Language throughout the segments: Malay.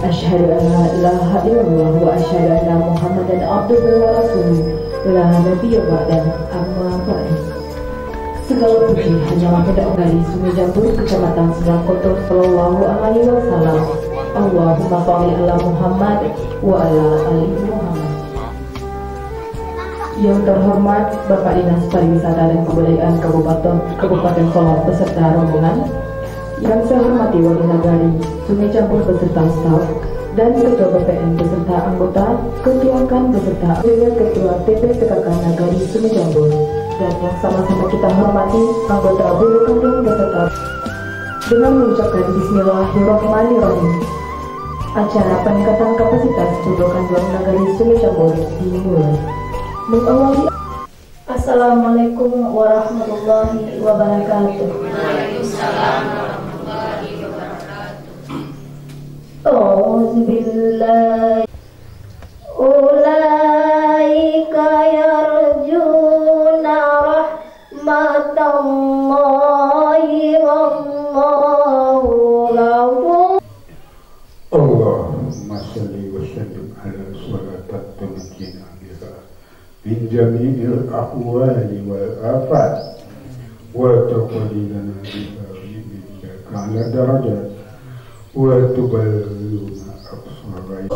Asyhadu an la ilaha illallah wa asyhadu anna Muhammadan abduhu wa rasuluh. La nabiyya ba'da, amma ba'du. Segala puji hanya kepada Allah di Sungai Jambur, Kecamatan Semangkoto, Sallallahu Alaihi Wasallam. Allahumma sholli ala Muhammad wa ala ali Muhammad. Yang terhormat Bapak Dinas Pariwisata dan Kebudayaan Kabupaten Solok beserta rombongan, yang saya hormati Wali Nagari Sungai Jambur beserta staf dan Ketua BPN beserta anggota, Ketua KAN beserta Ketua TPPKK Nagari Sungai Jambur, dan yang sama-sama kita hormati anggota Bulu Kandung beserta. Dengan mengucapkan Bismillahirrahmanirrahim, acara peningkatan kapasitas Bulu Kandung Nagari Sungai Jambur dimulai. Mengawali. Assalamualaikum warahmatullahi wabarakatuh. Waalaikumsalam warahmatullahi wabarakatuh. Auzubillahi ulaika yarjuna rahmatallahi wallahu ghafur. Allahumma shalli wa sallim ala salatat tunjina min jami'il ahwali wal afat wa taqlilana biha ala darajat wa tuballighuna aqsara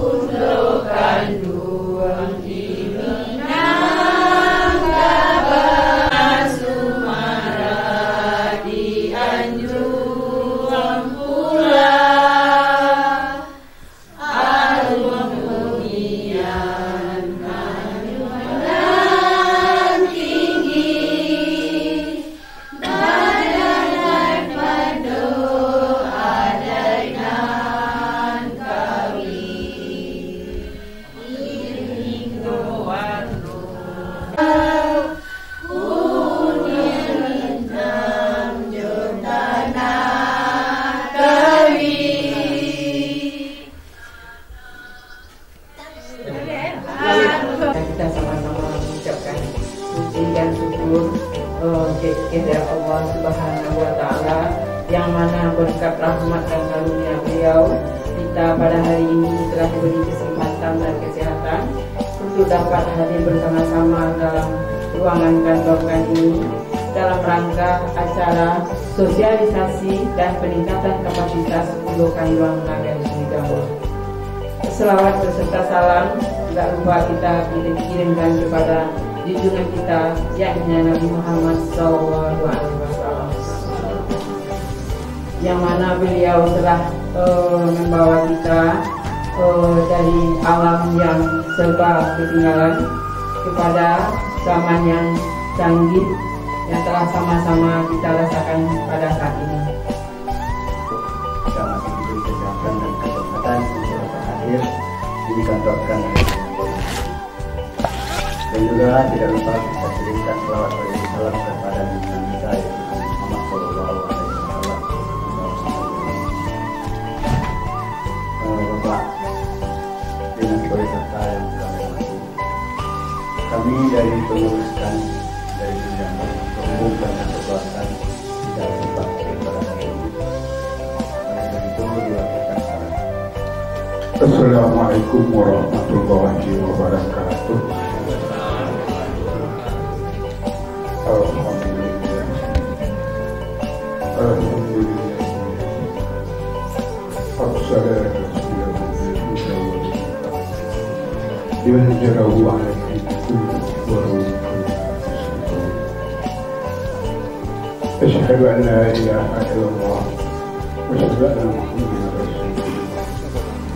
kita sama-sama mengucapkan puji dan syukur kepada Allah Subhanahu wa Ta'ala, yang mana berkat rahmat dan karunia beliau kita pada hari ini telah diberi kesempatan dan kesehatan untuk dapat hadir bersama-sama dalam ruangan kantor ini dalam rangka acara sosialisasi dan peningkatan kapasitas Bulu Kandung Nagari Sungai Jambur. Selawat beserta salam tidak lupa kita kirimkan kepada junjungan kita, yakni Nabi Muhammad SAW, yang mana beliau telah membawa kita dari alam yang serba ketinggalan kepada zaman yang canggih yang telah sama-sama kita rasakan pada saat ini. Kita masih diberi kesehatan dan kesempatan untuk dapat hadir di kantor KAN, dan juga tidak lupa kita kirimkan selawat dan salam kepada junjungan kita yaitu Muhammad Sallallahu Alaihi Wasallam. Bapak Dinas Pariwisata yang telah hormati, kami dari pengurus KAN dari Jambur berhubung dengan perbuatan tidak sempat pada hari ini. Oleh itu diwakilkan salam. Assalamualaikum warahmatullahi wabarakatuh. Alhamdulillah. Alhamdulillah. أشهد أن لا إله إلا الله وأشهد أن محمدا رسول الله.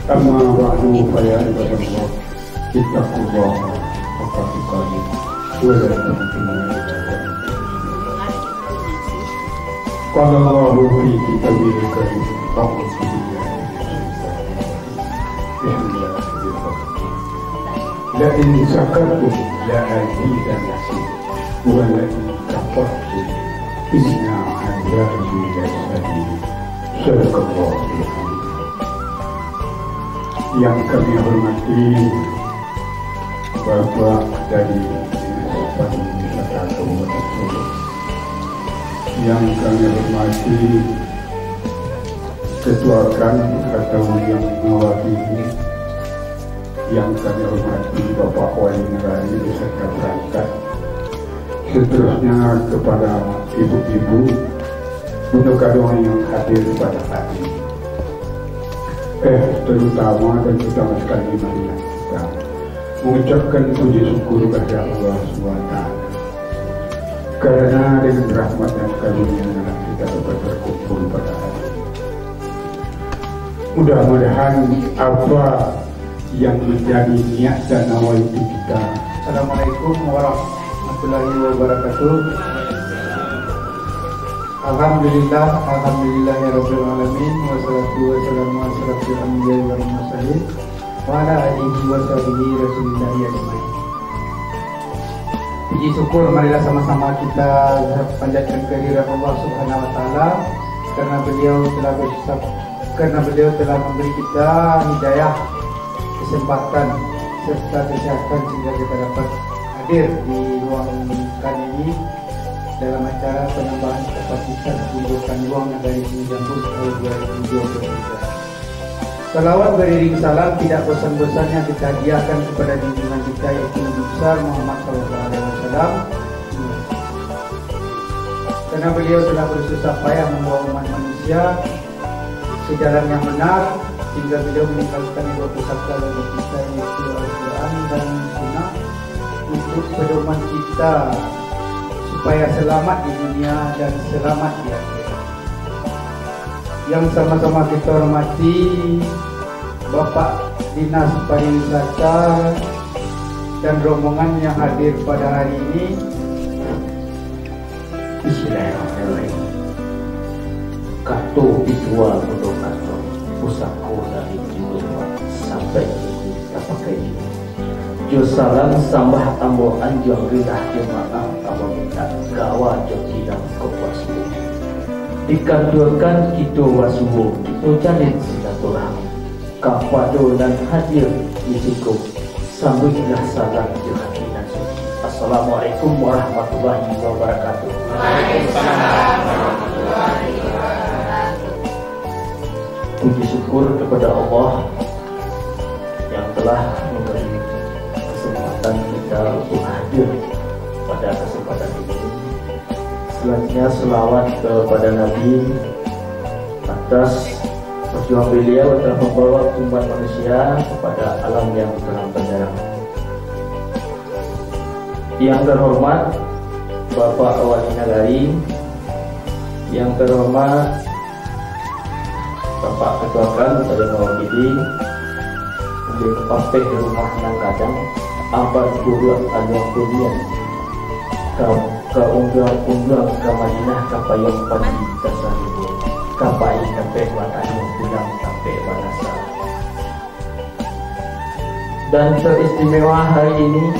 أما بعد فيا عباد الله اتقوا الله حق تقاته ولا تموتن إلا وأنتم مسلمون. قال الله في كتابه الكريم أعوذ بالله من الشيطان الرجيم. لئن شكرتم لأزيدنكم ولئن كفرتم إن عذابي لشديد. صدق الله العظيم. Yang kami hormati Bapak dari Dinas Pariwisata Kabupaten Solok, yang kami hormati ketuakan atau yang mewakili yang kami hormati Bapak Wali Negari beserta perangkat, seterusnya kepada ibu-ibu Bunda Kadong yang hadir pada hari ini, terutama dan utama sekali marilah kita mengucapkan puji syukur kepada Allah SWT, karena dengan rahmat dan karunia kita dapat berkumpul pada hari ini. Mudah-mudahan apa yang menjadi niat dan nawaitu kita. Assalamualaikum warahmatullahi wabarakatuh. Alhamdulillah, alhamdulillahirabbil alamin, wassalatu wassalamu ala asyrofil anbiya'i wal mursalin wa ala alihi wa sahbihi rasulillahi ajmain. Puji syukur marilah sama-sama kita panjatkan kehadirat Allah Subhanahu wa taala karena beliau telah memberi kita hidayah, kesempatan serta kesehatan sehingga kita dapat hadir di ruang kali ini dalam acara penambahan kapasitas pembuatan ruang Negari Sumejambur tahun 2023. Salawat beriring salam tidak bosan-bosannya kita hadiahkan kepada junjungan kita yaitu Nabi besar Muhammad SAW, karena beliau telah bersusah payah membawa umat manusia sejalan yang benar sehingga beliau meninggalkan dua pusaka bagi kita yaitu Al-Quran dan Sunnah untuk pedoman kita supaya selamat di dunia dan selamat di akhirat. Yang sama-sama kita hormati Bapak Dinas Pariwisata dan rombongan yang hadir pada hari ini. Bismillahirrahmanirrahim. Kato visual untuk kato pusako dari Jumlah sampai kita pakai ini. Jo salam sambah ambo anjong rilah jemaah ambo minta gawa jo tidak kopasmu. Dikandurkan kita wasuwo itu jalin silaturahmi. Kapado dan hadir isiku sambutlah salam jo hati nasuci. Assalamualaikum warahmatullahi wabarakatuh. Waalaikumsalam warahmatullahi wabarakatuh. Puji syukur kepada Allah yang telah memberi kesempatan kita untuk hadir pada kesempatan ini. Selanjutnya selawat kepada Nabi atas perjuangan beliau telah membawa umat manusia kepada alam yang terang benderang. Yang terhormat Bapak Wali Negari, yang terhormat Bapak Ketua Kan pada mewakili di Partai Rumah Nangkadang abad guru alias kuliah ke unggal ke Madinah kapayang pagi tasaribu kapai sampai matanya pulang sampai manasa. Dan teristimewa hari ini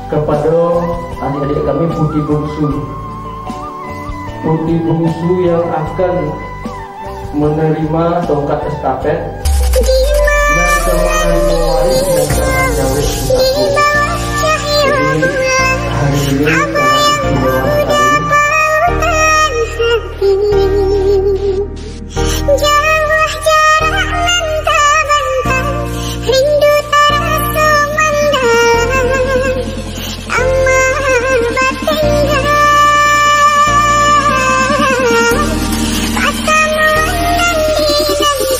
kepada adik-adik kami putih bungsu yang akan menerima tongkat estafet dan menerima waris dan menjawab aku. Jadi hari ini sangat istimewa sekali. Jauh jarak mentah-mentah, rindu terasa mendalam, amat bertinggal. Pasamu nanti-nanti,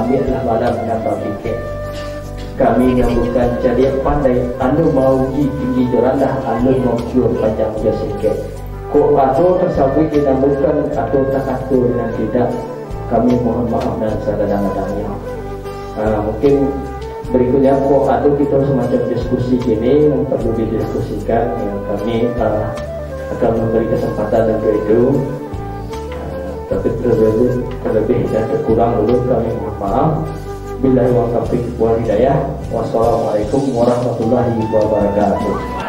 ambillah malam nambah pikir. Kami nyambutkan jadiak pandai, anu mau tinggi jorandah, anu mau jur panjang jasiket. Kok atau tersabut dinambutkan atau tak atur dengan tidak, kami mohon maaf dan sadar-sadarnya. Mungkin berikutnya kok atau kita semacam diskusi ini yang perlu didiskusikan, yang kami akan memberi kesempatan untuk itu. Tapi terlebih dan terkurang dulu kami mohon maaf. Billahi wa taufiq wal hidayah. Wassalamualaikum warahmatullahi wabarakatuh.